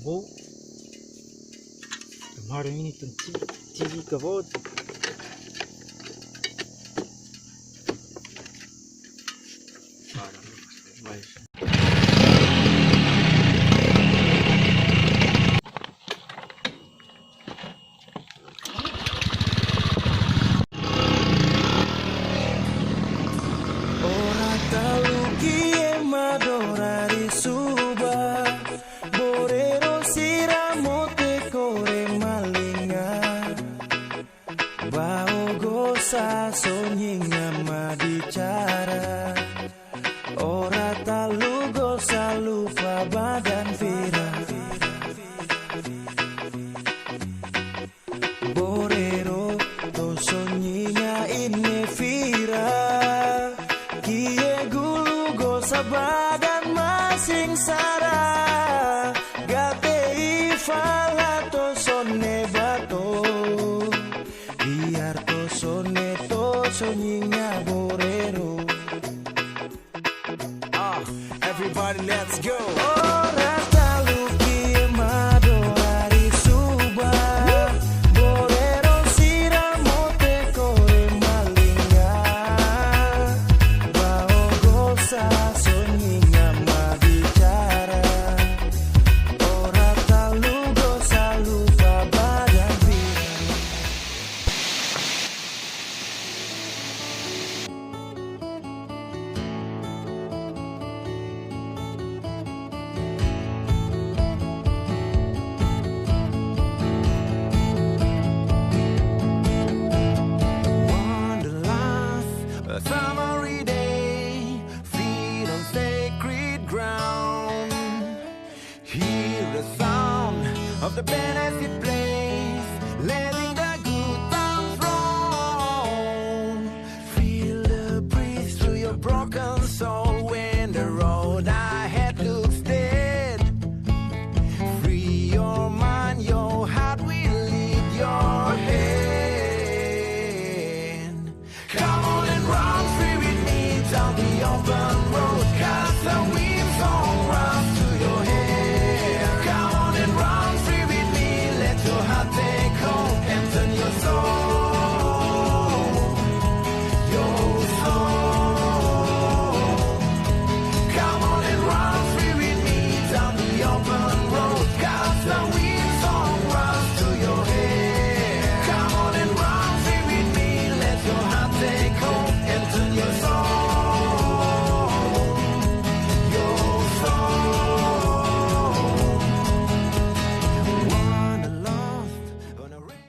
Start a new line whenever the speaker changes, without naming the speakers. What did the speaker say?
Oh, kemarin ini tuh cici kebot.
Sonyinga madicara ora talu gosa lupa badan vira borero to sonyinga ini vira kie gulu gosa badan masing sara gate ifala to sonne bato biar to sonne sonyinga borero. Everybody let's go. Ora talu kie madorari suba borero siramote kore malinga bao gosa sonyinga madicara ora talu gosa lupa badan vira. Summery day, feet on sacred ground. Hear the sound of the band as it plays, letting the good times roll. Feel the breeze through your broken soul when the road ahead looks dead. Free your mind, your heart will lead your hand. Come on and run free with me down the open